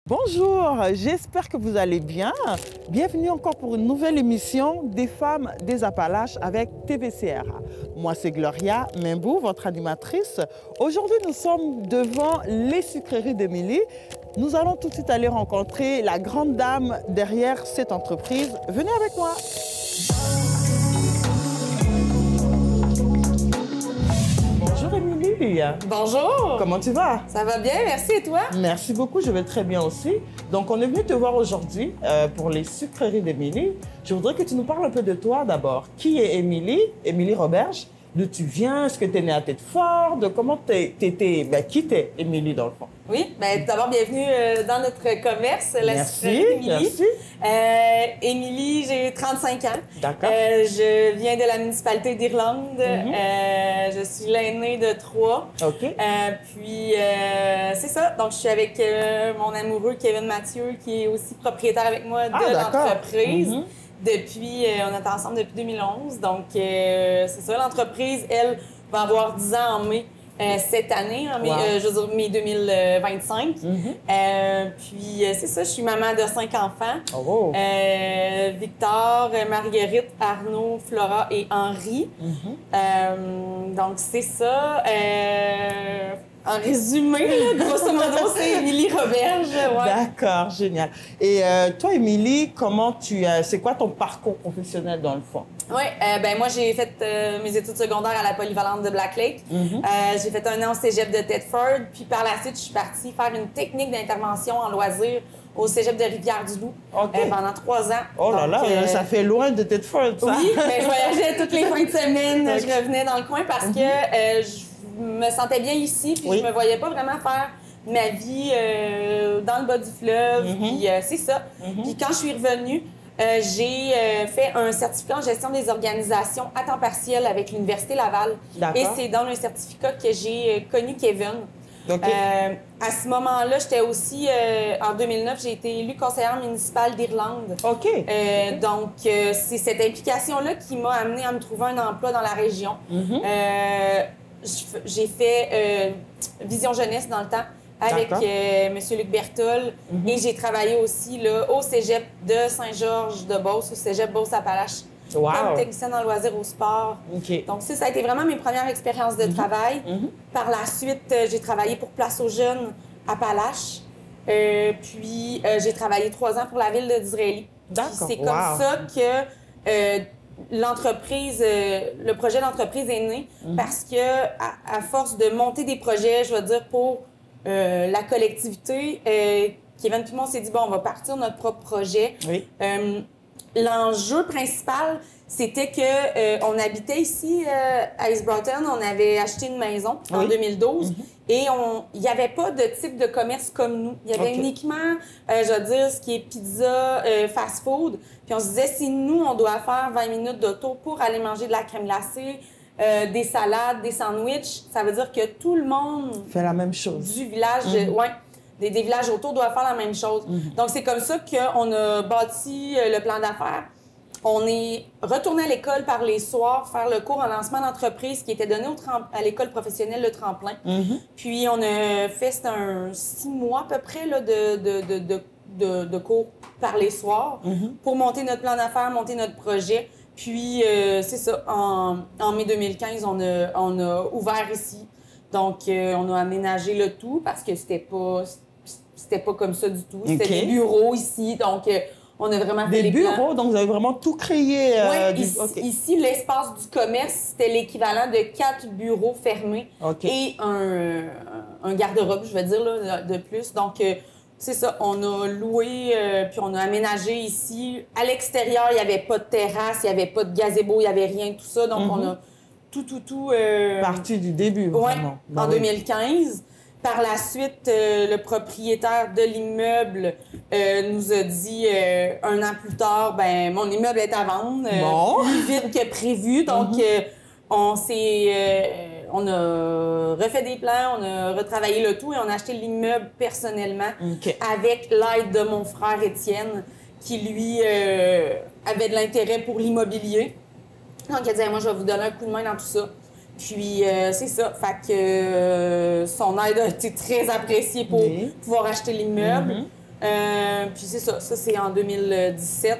Bonjour, j'espère que vous allez bien. Bienvenue encore pour une nouvelle émission des femmes des Appalaches avec TVCRA. Moi, c'est Gloria Membou, votre animatrice. Aujourd'hui, nous sommes devant les sucreries d'Émilie. Nous allons tout de suite aller rencontrer la grande dame derrière cette entreprise. Venez avec moi. Bonjour Émilie. Bonjour. Comment tu vas? Ça va bien, merci et toi? Merci beaucoup, je vais très bien aussi. Donc, on est venu te voir aujourd'hui pour les sucreries d'Émilie. Je voudrais que tu nous parles un peu de toi d'abord. Qui est Émilie? Émilie Roberge. D'où tu viens? Est-ce que tu es née à Tête-Fort? Comment qui t'es Émilie dans le fond? Oui, bien d'abord, bienvenue dans notre commerce, la sucrerie d'Émilie. Merci. Émilie, j'ai 35 ans. D'accord. Je viens de la municipalité d'Irlande. Je suis l'aînée de 3. OK. Puis, c'est ça. Donc, je suis avec mon amoureux Kevin Mathieu, qui est aussi propriétaire avec moi de l'entreprise. Depuis, on est ensemble depuis 2011. Donc, c'est ça. L'entreprise, elle, va avoir 10 ans en mai cette année, en mai, je veux dire mai 2025. Puis, c'est ça. Je suis maman de 5 enfants. Oh. Victor, Marguerite, Arnaud, Flora et Henri. Donc, c'est ça. En résumé, là, grosso modo, c'est Émilie Roberge. Ouais. D'accord, génial. Et toi, Émilie, c'est quoi ton parcours professionnel dans le fond? Oui, ben moi, j'ai fait mes études secondaires à la polyvalente de Black Lake. J'ai fait un an au cégep de Thetford. Puis par la suite, je suis partie faire une technique d'intervention en loisirs au cégep de Rivière-du-Loup pendant 3 ans. Oh là là, ça fait loin de Thetford, ça. Oui, ben, je voyageais toutes les fins de semaine. Je revenais dans le coin parce que je me sentais bien ici. Puis je me voyais pas vraiment faire ma vie dans le bas du fleuve. Puis c'est ça. Puis quand je suis revenue, j'ai fait un certificat en gestion des organisations à temps partiel avec l'Université Laval. Et c'est dans le certificat que j'ai connu Kevin. À ce moment-là, j'étais aussi, en 2009, j'ai été élue conseillère municipale d'Irlande. Donc, c'est cette implication-là qui m'a amenée à me trouver un emploi dans la région. J'ai fait Vision Jeunesse dans le temps avec M. Luc Bertol. Et j'ai travaillé aussi là, au cégep de Saint-Georges-de-Beauce, au cégep Beauce-Appalaches, comme technicienne en loisirs au sport. Donc ça a été vraiment mes premières expériences de travail. Par la suite, j'ai travaillé pour Place aux Jeunes Appalaches. Puis j'ai travaillé 3 ans pour la ville de Disraeli. C'est comme ça que l'entreprise, le projet d'entreprise est né parce que à force de monter des projets, je veux dire, pour la collectivité, Kevin et moi, on s'est dit, bon, on va partir notre propre projet. L'enjeu principal, c'était que on habitait ici à East Broughton, on avait acheté une maison en 2012 et il n'y avait pas de type de commerce comme nous. Il y avait uniquement, je veux dire, ce qui est pizza, fast-food. Puis on se disait, si nous, on doit faire 20 minutes d'auto pour aller manger de la crème glacée, des salades, des sandwichs, ça veut dire que tout le monde fait la même chose. Du village, des villages autour doivent faire la même chose. Donc, c'est comme ça qu'on a bâti le plan d'affaires. On est retourné à l'école par les soirs faire le cours en lancement d'entreprise qui était donné à l'école professionnelle Le Tremplin. Puis, on a fait 6 mois à peu près là, de cours par les soirs pour monter notre plan d'affaires, monter notre projet. Puis, c'est ça, en mai 2015, on a ouvert ici. Donc, on a aménagé le tout parce que c'était pas comme ça du tout. C'était des bureaux ici, donc on a vraiment fait des bureaux, donc vous avez vraiment tout créé. Ici, l'espace du commerce, c'était l'équivalent de 4 bureaux fermés et un garde-robe, je veux dire, là, de plus. Donc, c'est ça, on a loué, puis on a aménagé ici. À l'extérieur, il n'y avait pas de terrasse, il n'y avait pas de gazebo, il n'y avait rien, tout ça. Donc, on a tout... Parti du début, vraiment. En 2015. Par la suite, le propriétaire de l'immeuble nous a dit, 1 an plus tard, ben mon immeuble est à vendre, plus vite que prévu. Donc, on a refait des plans, on a retravaillé le tout et on a acheté l'immeuble personnellement avec l'aide de mon frère Étienne qui, lui, avait de l'intérêt pour l'immobilier. Donc, il a dit, moi, je vais vous donner un coup de main dans tout ça. Puis, c'est ça. Fait que son aide a été très appréciée pour pouvoir acheter l'immeuble. Puis c'est ça. Ça, c'est en 2017.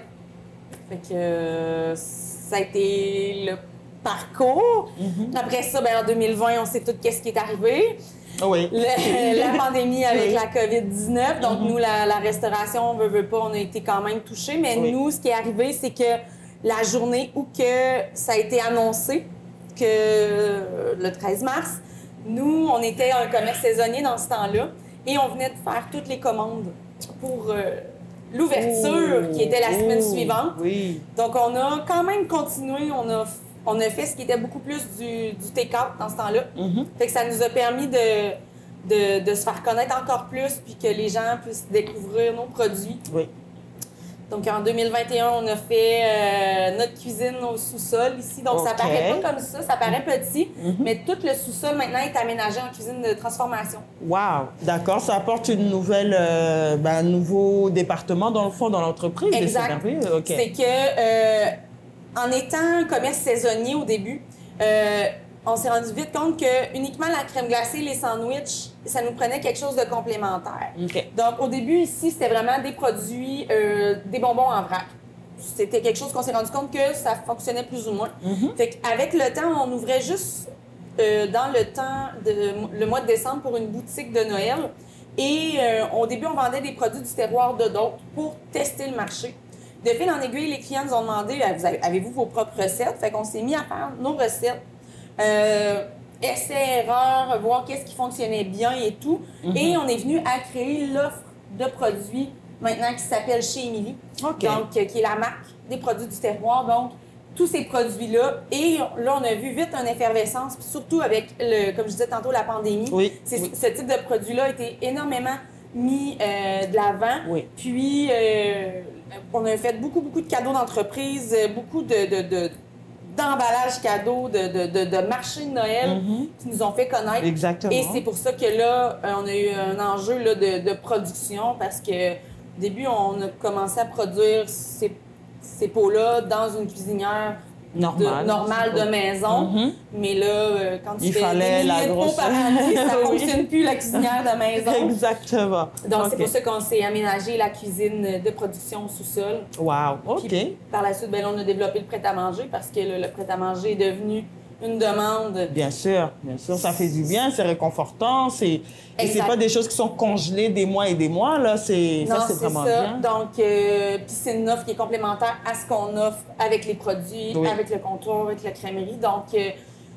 Fait que ça a été le parcours. Après ça, ben, en 2020, on sait tout qu'est-ce qui est arrivé. Oui. La pandémie avec la COVID-19. Donc, nous, la restauration, on veut pas, on a été quand même touchés. Mais nous, ce qui est arrivé, c'est que la journée où que ça a été annoncé, que le 13 mars, nous, on était un commerce saisonnier dans ce temps-là et on venait de faire toutes les commandes pour l'ouverture qui était la semaine suivante. Oui. Donc, on a quand même continué, on a fait ce qui était beaucoup plus du take-out dans ce temps-là. Fait que ça nous a permis de se faire connaître encore plus puis que les gens puissent découvrir nos produits. Oui. Donc, en 2021, on a fait notre cuisine au sous-sol ici. Donc, ça paraît pas comme ça paraît petit, mais tout le sous-sol maintenant est aménagé en cuisine de transformation. Wow! D'accord, ça apporte une nouvelle, un nouveau département dans le fond, dans l'entreprise. Exact. C'est que, en étant un commerce saisonnier au début, on s'est rendu vite compte que uniquement la crème glacée, les sandwichs, ça nous prenait quelque chose de complémentaire. Donc, au début, ici, c'était vraiment des produits, des bonbons en vrac. C'était quelque chose qu'on s'est rendu compte que ça fonctionnait plus ou moins. Fait qu'avec le temps, on ouvrait juste dans le mois de décembre pour une boutique de Noël. Et au début, on vendait des produits du terroir de d'autres pour tester le marché. De fil en aiguille, les clients nous ont demandé « Avez-vous vos propres recettes? » Fait qu'on s'est mis à faire nos recettes. Essai-erreur, voir qu'est-ce qui fonctionnait bien et tout. Et on est venu à créer l'offre de produits maintenant qui s'appelle Chez Émilie, donc qui est la marque des produits du terroir. Donc, tous ces produits-là. Et là, on a vu vite une effervescence, surtout avec, comme je disais tantôt, la pandémie. Ce type de produit-là a été énormément mis de l'avant. Puis, on a fait beaucoup de cadeaux d'entreprise, beaucoup d'emballages cadeaux, de marchés de Noël qui nous ont fait connaître. Exactement. Et c'est pour ça que là, on a eu un enjeu là, de production parce que au début, on a commencé à produire ces pots-là dans une cuisinière normale de maison. Mais là, quand il fallait la grosse... ça ne fonctionne plus, la cuisinière de maison. Exactement. Donc, c'est pour ça qu'on s'est aménagé la cuisine de production au sous-sol. Wow, Puis, par la suite, on a développé le prêt-à-manger parce que le prêt-à-manger est devenu une demande. Bien sûr, ça fait du bien, c'est réconfortant, et c'est pas des choses qui sont congelées des mois et des mois, là, c'est vraiment bien. Donc, puis c'est une offre qui est complémentaire à ce qu'on offre avec les produits, avec le comptoir, avec la crèmerie. Donc,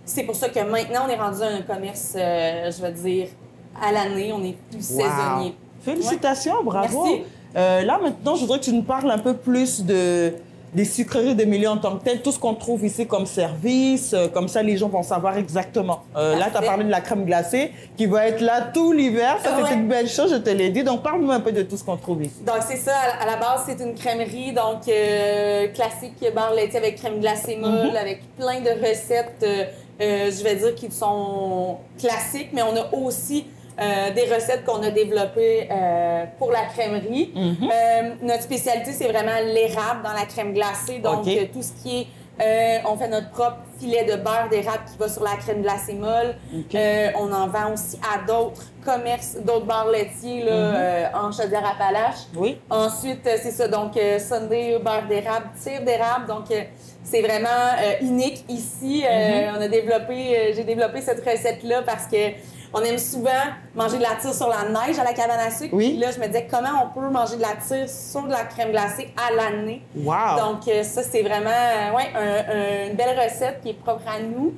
c'est pour ça que maintenant, on est rendu à un commerce, je vais dire, à l'année, on est plus saisonnier. Félicitations, bravo. Merci. Là, maintenant, je voudrais que tu nous parles un peu plus des sucreries d'Émilie en tant que telles, tout ce qu'on trouve ici comme service, comme ça les gens vont savoir exactement. Là, tu as parlé de la crème glacée qui va être là tout l'hiver. Ça, c'est une belle chose, je te l'ai dit. Donc, parle-nous un peu de tout ce qu'on trouve ici. Donc, c'est ça. À la base, c'est une crèmerie, donc classique, beurre laitier avec crème glacée molle, avec plein de recettes, je vais dire, qui sont classiques, mais on a aussi des recettes qu'on a développées pour la crèmerie. Notre spécialité, c'est vraiment l'érable dans la crème glacée. Donc, tout ce qui est... on fait notre propre filet de beurre d'érable qui va sur la crème glacée molle. On en vend aussi à d'autres commerces, d'autres bars laitiers là, en Chaudière-Appalaches. Ensuite, c'est ça. Donc, sundae, beurre d'érable, tire d'érable. Donc, c'est vraiment unique ici. J'ai développé cette recette-là parce que on aime souvent manger de la tire sur la neige à la cabane à sucre. Puis là, je me disais, comment on peut manger de la tire sur de la crème glacée à l'année? Wow! Donc, ça, c'est vraiment une belle recette qui est propre à nous.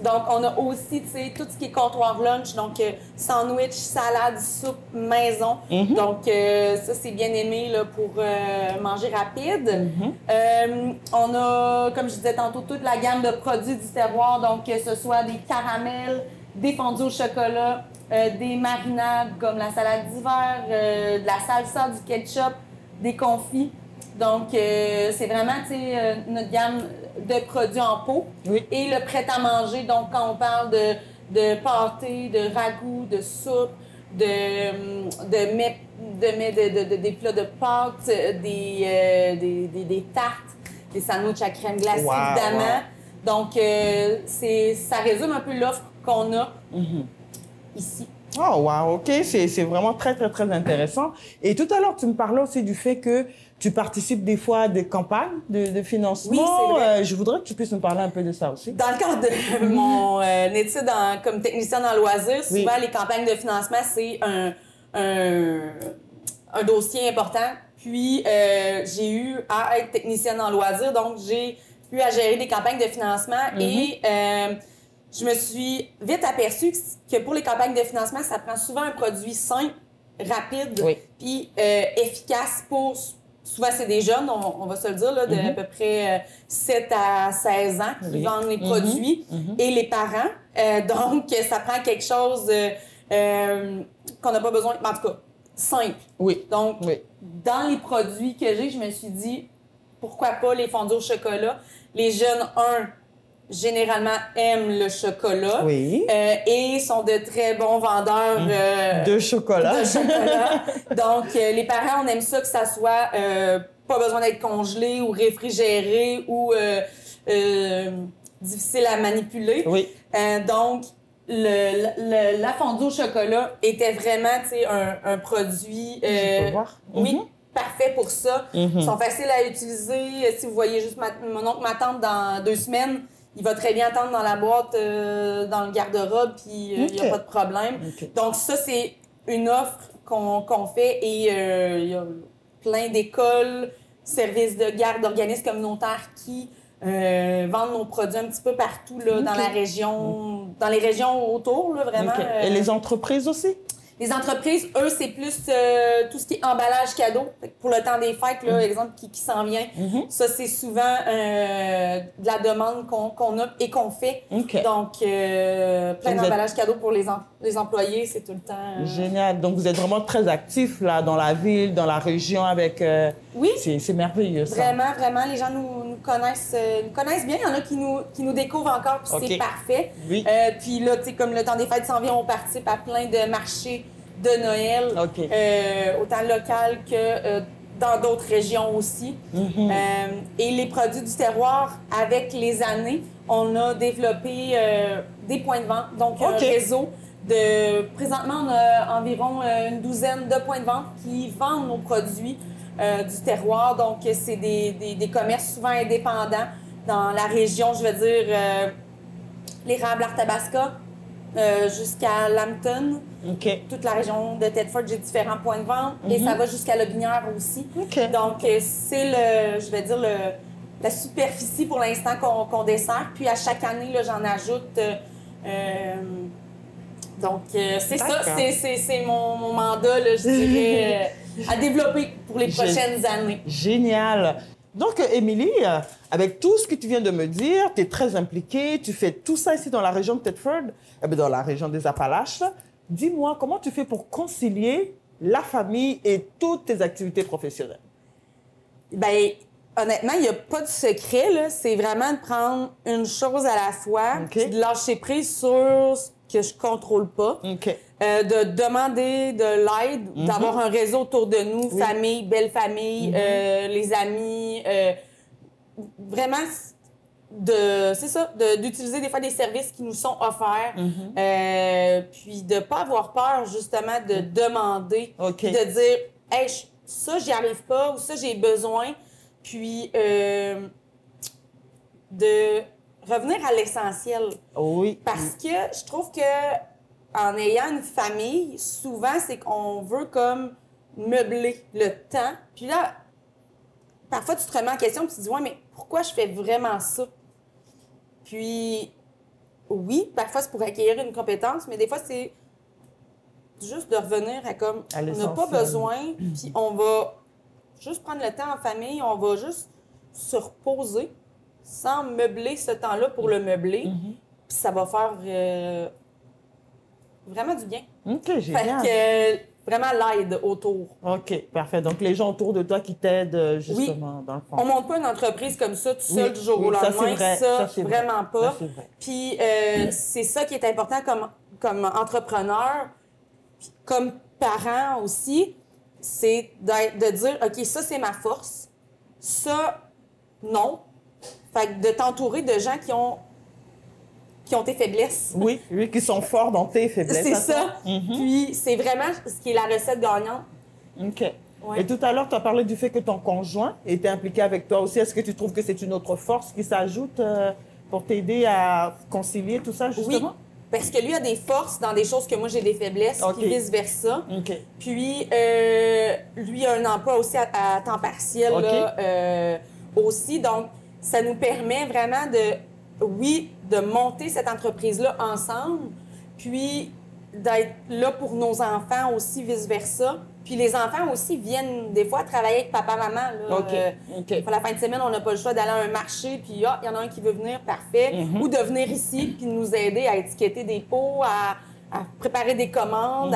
Donc, on a aussi, tu sais, tout ce qui est comptoir lunch. Donc, sandwich, salade, soupe, maison. Donc, ça, c'est bien aimé là, pour manger rapide. On a, comme je disais tantôt, toute la gamme de produits du terroir. Donc, que ce soit des caramels, des fondus au chocolat, des marinades comme la salade d'hiver, de la salsa, du ketchup, des confits. Donc, c'est vraiment notre gamme de produits en pot. Et le prêt-à-manger, donc quand on parle de pâté, de ragoût, de soupe, des plats de pâtes, des tartes, des sandwichs à crème glacée, évidemment. Donc, ça résume un peu l'offre qu'on a ici. Oh, wow, OK. C'est vraiment très, très, très intéressant. Et tout à l'heure, tu me parlais aussi du fait que tu participes des fois à des campagnes de financement. Oui, c'est vrai. Je voudrais que tu puisses nous parler un peu de ça aussi. Dans le cadre de mon étude comme technicienne en loisirs, souvent, les campagnes de financement, c'est un dossier important. Puis, j'ai eu à être technicienne en loisirs, donc j'ai eu à gérer des campagnes de financement et je me suis vite aperçue que pour les campagnes de financement, ça prend souvent un produit simple, rapide, puis efficace pour... Souvent, c'est des jeunes, on va se le dire, là, de à peu près 7 à 16 ans qui vendent les produits et les parents. Donc, ça prend quelque chose qu'on n'a pas besoin, en tout cas, simple. Oui. Donc, dans les produits que j'ai, je me suis dit, pourquoi pas les fondus au chocolat? Les jeunes, généralement aiment le chocolat et sont de très bons vendeurs de chocolat. Donc, les parents, on aime ça que ça soit pas besoin d'être congelé ou réfrigéré ou difficile à manipuler. Oui. Donc, la fondue au chocolat était vraiment un produit parfait pour ça. Ils sont faciles à utiliser. Si vous voyez juste mon oncle, ma tante dans 2 semaines, il va très bien attendre dans la boîte, dans le garde-robe, puis il n'y a pas de problème. Donc ça, c'est une offre qu'on fait et il y a plein d'écoles, services de garde, d'organismes communautaires qui vendent nos produits un petit peu partout là, dans la région, dans les régions autour, là, vraiment. Et les entreprises aussi? Les entreprises, eux, c'est plus tout ce qui est emballage cadeau. Pour le temps des fêtes, là, exemple, qui s'en vient. Ça, c'est souvent de la demande qu'on a et qu'on fait. Donc, plein d'emballages cadeaux pour les employés, c'est tout le temps... Génial. Donc, vous êtes vraiment très actifs là, dans la ville, dans la région avec... Oui. C'est merveilleux, ça. Vraiment, vraiment. Les gens nous connaissent bien. Il y en a qui nous découvrent encore, puis c'est parfait. Oui. Puis là, tu sais, comme le temps des fêtes s'en vient, on participe à plein de marchés de Noël, autant local que dans d'autres régions aussi. Et les produits du terroir, avec les années, on a développé des points de vente, donc un réseau de... Présentement, on a environ une douzaine de points de vente qui vendent nos produits du terroir. Donc, c'est des commerces souvent indépendants dans la région, je veux dire, l'érable Arthabasca, jusqu'à Lambton. Toute la région de Thetford, j'ai différents points de vente et ça va jusqu'à Lobinière aussi. Donc, c'est je vais dire, la superficie pour l'instant qu'on dessert. Puis, à chaque année, là, j'en ajoute. Donc, c'est ça, c'est mon mandat, là, je dirais, à développer pour les prochaines années. Génial! Donc, Émilie, avec tout ce que tu viens de me dire, tu es très impliquée, tu fais tout ça ici dans la région de Thetford, dans la région des Appalaches. Dis-moi, comment tu fais pour concilier la famille et toutes tes activités professionnelles? Bien, honnêtement, il n'y a pas de secret, là. C'est vraiment de prendre une chose à la fois, puis de lâcher prise sur ce que je contrôle pas, de demander de l'aide, d'avoir un réseau autour de nous, famille, belle famille, les amis, vraiment c'est ça, d'utiliser des fois des services qui nous sont offerts, puis de pas avoir peur justement de demander, puis de dire hey, ça j'y arrive pas ou ça j'ai besoin, puis de revenir à l'essentiel. Parce que je trouve que en ayant une famille, souvent, c'est qu'on veut comme meubler le temps. Puis là, parfois, tu te remets en question et tu te dis « Ouais, mais pourquoi je fais vraiment ça? » Puis, oui, parfois, c'est pour acquérir une compétence, mais des fois, c'est juste de revenir à comme « On n'a pas besoin, puis on va juste prendre le temps en famille, on va juste se reposer sans meubler ce temps-là pour le meubler. Puis ça va faire vraiment du bien. Génial. Fait que vraiment l'aide autour. Parfait. Donc, les gens autour de toi qui t'aident justement dans le fond. On ne monte pas une entreprise comme ça tout seul du jour au lendemain. Ça, vraiment pas. Puis c'est ça qui est important comme entrepreneur, puis comme parent aussi, c'est de dire, OK, ça, c'est ma force. Ça, non. Fait que de t'entourer de gens qui ont qui ont tes faiblesses. Oui, qui sont forts dans tes faiblesses. C'est ça. Puis c'est vraiment ce qui est la recette gagnante. OK. Ouais. Et tout à l'heure, tu as parlé du fait que ton conjoint était impliqué avec toi aussi. Est-ce que tu trouves que c'est une autre force qui s'ajoute pour t'aider à concilier tout ça, justement? Oui, parce que lui a des forces dans des choses que moi, j'ai des faiblesses, puis vice-versa. Puis, lui a un emploi aussi à temps partiel là, aussi. Donc, ça nous permet vraiment de monter cette entreprise-là ensemble, puis d'être là pour nos enfants aussi, vice-versa. Puis les enfants aussi viennent des fois travailler avec papa, maman. Là. Pour la fin de semaine, on n'a pas le choix d'aller à un marché, puis il y en a un qui veut venir, parfait. Ou de venir ici, puis nous aider à étiqueter des pots, à préparer des commandes.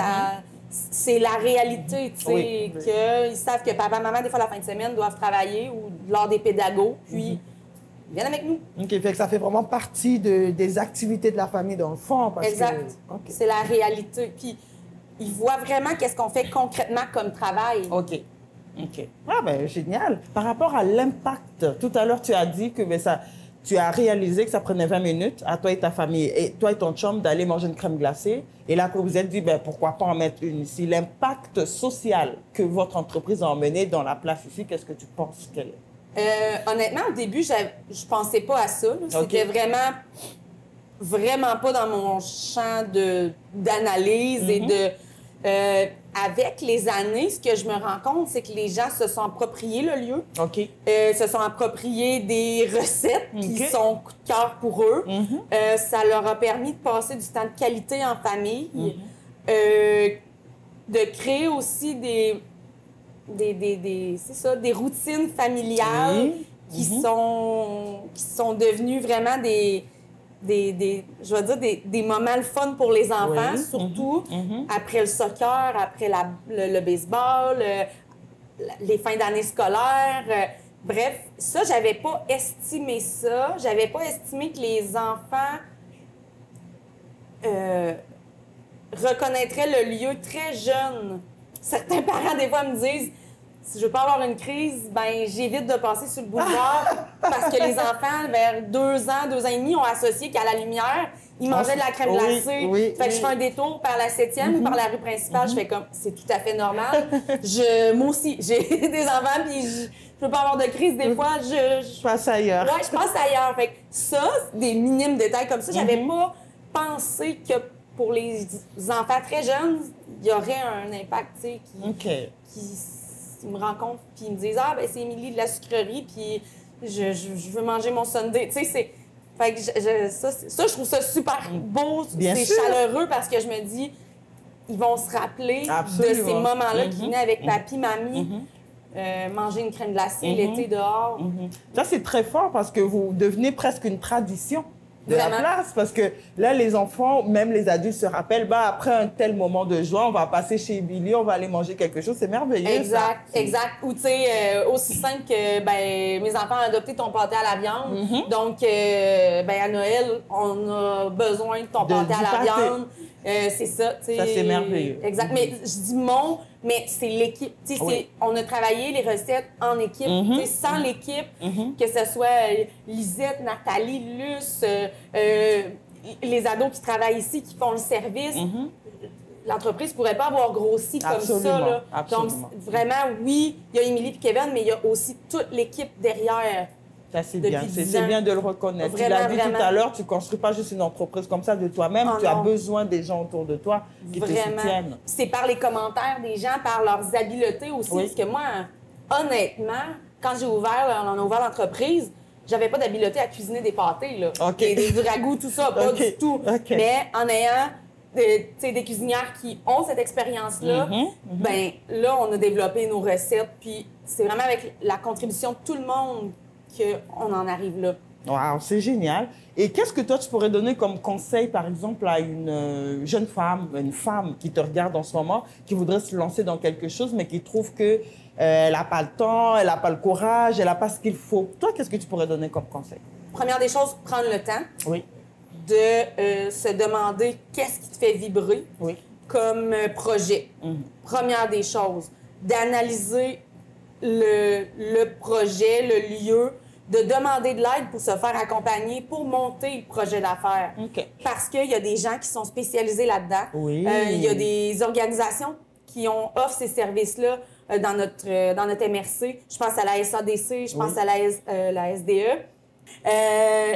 C'est la réalité, tu sais, qu'ils savent que papa, maman, des fois, la fin de semaine, doivent travailler ou lors des pédagogues, puis ils viennent avec nous. OK, fait que ça fait vraiment partie des activités de la famille dans le fond. Exact. C'est la réalité. Puis ils voient vraiment qu'est-ce qu'on fait concrètement comme travail. OK. Ah, ben génial. Par rapport à l'impact, tout à l'heure, tu as dit que tu as réalisé que ça prenait 20 minutes à toi et ta famille, et toi et ton chum, d'aller manger une crème glacée. Et là, vous vous êtes dit, pourquoi pas en mettre une ici. L'impact social que votre entreprise a emmené dans la place ici, qu'est-ce que tu penses qu'elle est? Honnêtement, au début, je pensais pas à ça. C'était vraiment pas dans mon champ d'analyse et de... avec les années, ce que je me rends compte, c'est que les gens se sont appropriés le lieu, se sont appropriés des recettes qui sont coup de cœur pour eux. Ça leur a permis de passer du temps de qualité en famille, de créer aussi des routines familiales qui sont devenues vraiment je vais dire des moments le fun pour les enfants, surtout après le soccer, après le baseball, les fins d'année scolaires. Bref, ça, j'avais pas estimé ça. J'avais pas estimé que les enfants reconnaîtraient le lieu très jeune. Certains parents, des fois, me disent... Si je veux pas avoir une crise, j'évite de passer sur le boulevard parce que les enfants, vers 2 ans et demi, ont associé qu'à la lumière, ils mangeaient de la crème glacée. Fait que je fais un détour par la 7e ou par la rue principale. Je fais comme, c'est tout à fait normal. Moi aussi, j'ai des enfants, puis je peux pas avoir de crise. Des fois, je passe ailleurs. Ouais, je passe ailleurs. Fait que ça, des minimes détails comme ça, j'avais pas pensé que pour les enfants très jeunes, il y aurait un impact, tu sais, qui me rencontrent puis ils me disent c'est Émilie de la sucrerie puis je veux manger mon sundae. Tu sais, fait que je trouve ça super beau, c'est chaleureux parce que je me dis ils vont se rappeler de ces moments-là qui venaient avec papy, mamie. Manger une crème glacée l'été dehors. Ça, c'est très fort parce que vous devenez presque une tradition de la place. Parce que là, les enfants, même les adultes se rappellent, après un tel moment de joie, on va passer chez Billy, on va aller manger quelque chose. C'est merveilleux. Exact. Ou tu sais, aussi simple que mes enfants ont adopté ton pâté à la viande. Donc, à Noël, on a besoin de ton pâté à la viande. C'est ça. Ça, c'est merveilleux. Exact. Mais je dis mais c'est l'équipe. On a travaillé les recettes en équipe. Sans l'équipe, que ce soit Lisette, Nathalie, Luce, les ados qui travaillent ici, qui font le service, l'entreprise ne pourrait pas avoir grossi comme ça. Là. Donc, vraiment, oui, il y a Émilie et Kevin, mais il y a aussi toute l'équipe derrière. Ça, c'est bien. C'est bien de le reconnaître. Tu l'as dit tout à l'heure, tu ne construis pas juste une entreprise comme ça de toi-même. Tu as besoin des gens autour de toi qui te soutiennent. C'est par les commentaires des gens, par leurs habiletés aussi. Parce que moi, honnêtement, quand on a ouvert l'entreprise, j'avais pas d'habileté à cuisiner des pâtés, là. Des ragoûts, tout ça, pas du tout. Mais en ayant des cuisinières qui ont cette expérience-là, là, on a développé nos recettes. Puis c'est vraiment avec la contribution de tout le monde qu'on en arrive là. Wow, c'est génial. Et qu'est-ce que toi, tu pourrais donner comme conseil, par exemple, à une jeune femme, une femme qui te regarde en ce moment, qui voudrait se lancer dans quelque chose, mais qui trouve qu'elle n'a pas le temps, elle n'a pas le courage, elle n'a pas ce qu'il faut. Toi, qu'est-ce que tu pourrais donner comme conseil? Première des choses, prendre le temps de se demander qu'est-ce qui te fait vibrer comme projet. Première des choses, d'analyser le projet, le lieu, de demander de l'aide pour se faire accompagner, pour monter le projet d'affaires. Parce qu'il y a des gens qui sont spécialisés là-dedans. Oui. Il y a des organisations qui offrent ces services-là dans notre MRC. Je pense à la SADC, je pense à la SDE.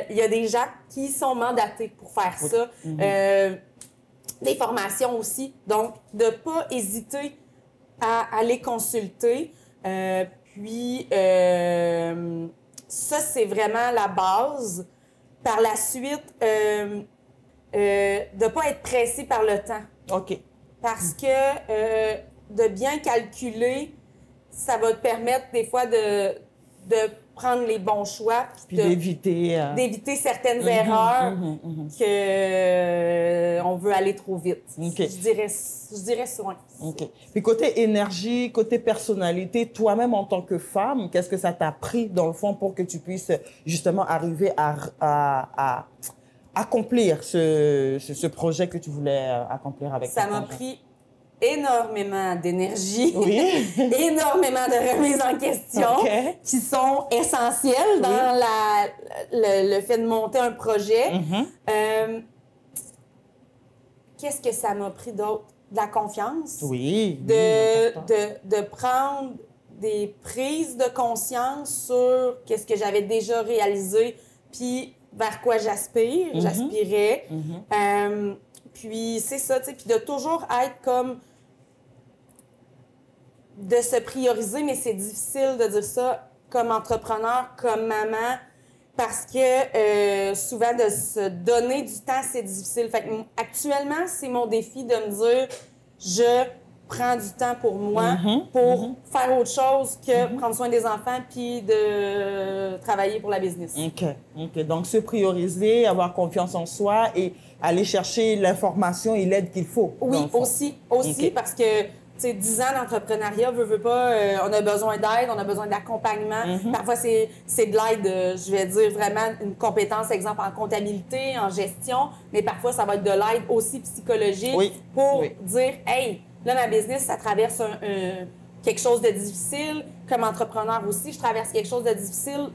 Il y a des gens qui sont mandatés pour faire ça. Des formations aussi. Donc, de ne pas hésiter à aller consulter. Puis, ça, c'est vraiment la base. Par la suite, de ne pas être pressé par le temps. OK. Parce que de bien calculer, ça va te permettre des fois de prendre les bons choix. Puis d'éviter certaines erreurs qu'on veut aller trop vite. Je dirais ça. Puis côté énergie, côté personnalité, toi-même en tant que femme, qu'est-ce que ça t'a pris dans le fond pour que tu puisses justement arriver à accomplir ce projet que tu voulais accomplir avec ça m'a pris énormément d'énergie, énormément de remises en question qui sont essentielles dans le fait de monter un projet. Qu'est-ce que ça m'a pris d'autre? De la confiance. De prendre des prises de conscience sur qu'est-ce que j'avais déjà réalisé, puis vers quoi j'aspirais. Puis c'est ça, tu sais, puis de toujours être comme... de se prioriser, mais c'est difficile de dire ça comme entrepreneur, comme maman, parce que souvent, de se donner du temps, c'est difficile. Fait que actuellement, c'est mon défi de me dire, je prends du temps pour moi, pour faire autre chose que prendre soin des enfants puis de travailler pour la business. OK. Donc, se prioriser, avoir confiance en soi et aller chercher l'information et l'aide qu'il faut. Oui, aussi, parce que, tu sais, 10 ans d'entrepreneuriat, veut pas, on a besoin d'aide, on a besoin d'accompagnement. Parfois, c'est de l'aide, je vais dire vraiment une compétence, exemple, en comptabilité, en gestion, mais parfois, ça va être de l'aide aussi psychologique pour dire, hey, là, ma business, ça traverse quelque chose de difficile. Comme entrepreneur aussi, je traverse quelque chose de difficile.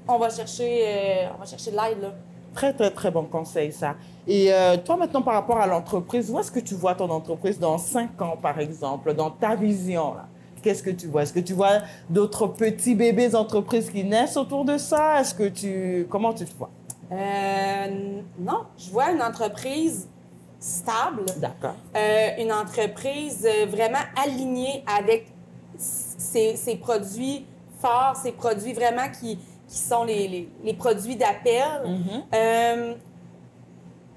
On va chercher de l'aide, là. Très, très, très bon conseil, ça. Et toi, maintenant, par rapport à l'entreprise, où est-ce que tu vois ton entreprise dans 5 ans, par exemple, dans ta vision, là? Qu'est-ce que tu vois? Est-ce que tu vois d'autres petits bébés d'entreprises qui naissent autour de ça? Comment tu te vois? Non, je vois une entreprise stable. D'accord. Une entreprise vraiment alignée avec ses produits forts, ses produits vraiment qui sont les produits d'appel.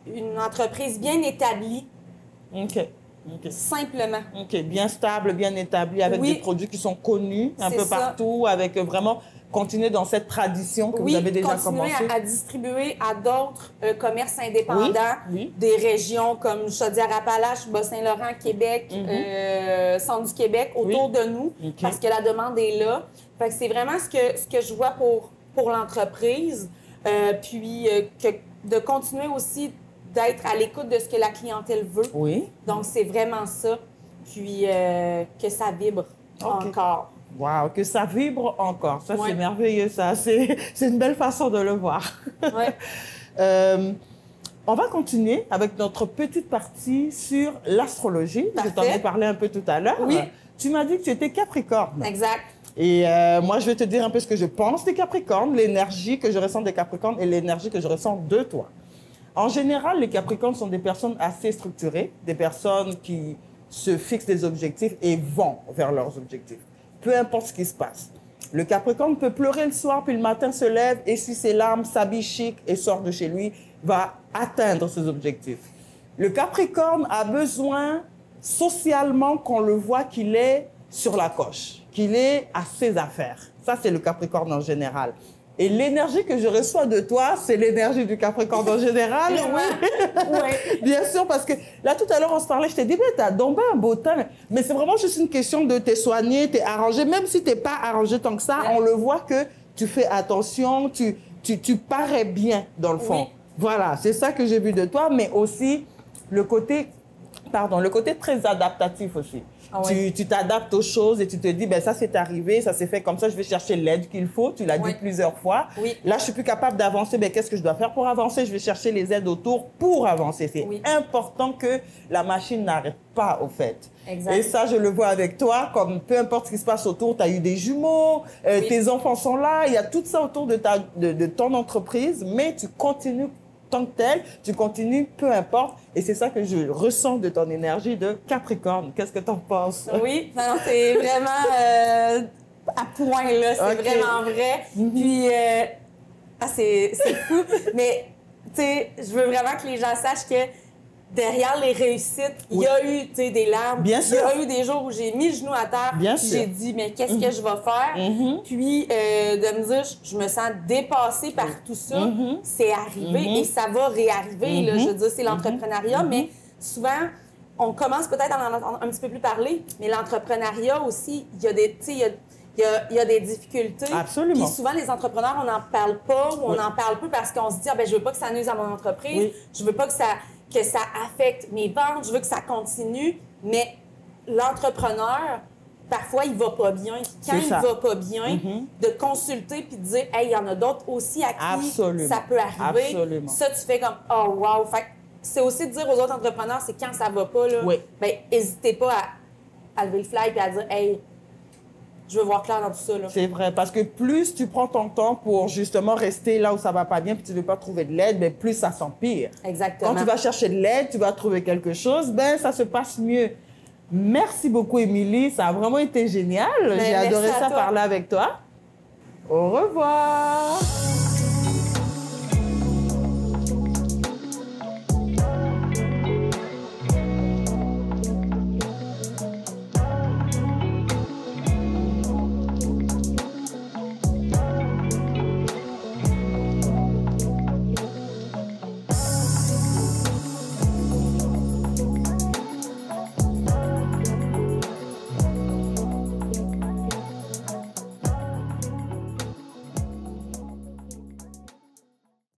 Une entreprise bien établie. OK. Simplement. OK. Bien stable, bien établie, avec des produits qui sont connus un peu partout, avec vraiment continuer dans cette tradition que vous avez déjà commencé. Continuer à distribuer à d'autres commerces indépendants des régions comme Chaudière-Appalaches, Bas-Saint-Laurent, Québec, centre du Québec, autour de nous, parce que la demande est là. Fait que c'est vraiment ce que je vois pour l'entreprise. Puis de continuer aussi d'être à l'écoute de ce que la clientèle veut. Donc, c'est vraiment ça. Puis que ça vibre encore. Wow, que ça vibre encore. Ça, c'est merveilleux, ça. C'est une belle façon de le voir. On va continuer avec notre petite partie sur l'astrologie. Je t'en ai parlé un peu tout à l'heure. Tu m'as dit que tu étais Capricorne. Exact. Et moi, je vais te dire un peu ce que je pense des Capricornes, l'énergie que je ressens des Capricornes et l'énergie que je ressens de toi. En général, les Capricornes sont des personnes assez structurées, des personnes qui se fixent des objectifs et vont vers leurs objectifs. Peu importe ce qui se passe. Le Capricorne peut pleurer le soir, puis le matin se lève, essuie ses larmes, s'habille chic et sort de chez lui, va atteindre ses objectifs. Le Capricorne a besoin socialement qu'on le voit qu'il est sur la coche, qu'il est à ses affaires. Ça, c'est le Capricorne en général. Et l'énergie que je reçois de toi, c'est l'énergie du Capricorne en général. Bien sûr, parce que là, tout à l'heure, on se parlait, je t'ai dit, mais t'as donc un beau temps. Mais c'est vraiment juste une question de t'es soigné, t'es arrangé. Même si t'es pas arrangé tant que ça, on le voit que tu fais attention, tu parais bien, dans le fond. Voilà, c'est ça que j'ai vu de toi, mais aussi le côté Pardon, le côté très adaptatif aussi. Ah oui. Tu t'adaptes aux choses et tu te dis, ben ça c'est arrivé, ça s'est fait comme ça, je vais chercher l'aide qu'il faut. Tu l'as dit plusieurs fois. Oui. Là, je suis plus capable d'avancer. Ben qu'est-ce que je dois faire pour avancer? Je vais chercher les aides autour pour avancer. C'est important que la machine n'arrête pas, au fait. Exact. Et ça, je le vois avec toi, comme peu importe ce qui se passe autour, tu as eu des jumeaux, tes enfants sont là, il y a tout ça autour de ton entreprise, mais tu continues tant que tel, tu continues, peu importe. Et c'est ça que je ressens de ton énergie de Capricorne. Qu'est-ce que tu en penses? Oui, non, c'est vraiment à point, là. C'est vraiment vrai. Puis, c'est fou. Mais, tu sais, je veux vraiment que les gens sachent que derrière les réussites, il y a eu des larmes. Bien sûr. Il y a eu des jours où j'ai mis le genou à terre. Bien sûr. J'ai dit, mais qu'est-ce que je vais faire? Puis, de me dire, je me sens dépassée par tout ça. C'est arrivé et ça va réarriver. Là, je veux dire, c'est l'entrepreneuriat, mais souvent, on commence peut-être à en un petit peu plus parler, mais l'entrepreneuriat aussi, il y a des, il y a des difficultés. Absolument. Puis souvent, les entrepreneurs, on n'en parle pas ou on en parle peu parce qu'on se dit, ah, ben, je veux pas que ça nuise à mon entreprise, je veux pas que ça affecte mes ventes, je veux que ça continue, mais l'entrepreneur, parfois, il va pas bien. Quand il va pas bien, de consulter puis de dire, hey, il y en a d'autres aussi à qui ça peut arriver. Absolument. Ça, tu fais comme, oh, wow. Fait c'est aussi de dire aux autres entrepreneurs, c'est quand ça va pas, là, ben, n'hésitez pas à lever le flag et à dire, hey, je veux voir clair dans tout ça. C'est vrai, parce que plus tu prends ton temps pour justement rester là où ça va pas bien puis tu ne veux pas trouver de l'aide, ben plus ça s'empire. Exactement. Quand tu vas chercher de l'aide, tu vas trouver quelque chose, ben ça se passe mieux. Merci beaucoup, Émilie. Ça a vraiment été génial. J'ai adoré ça parler avec toi. Au revoir.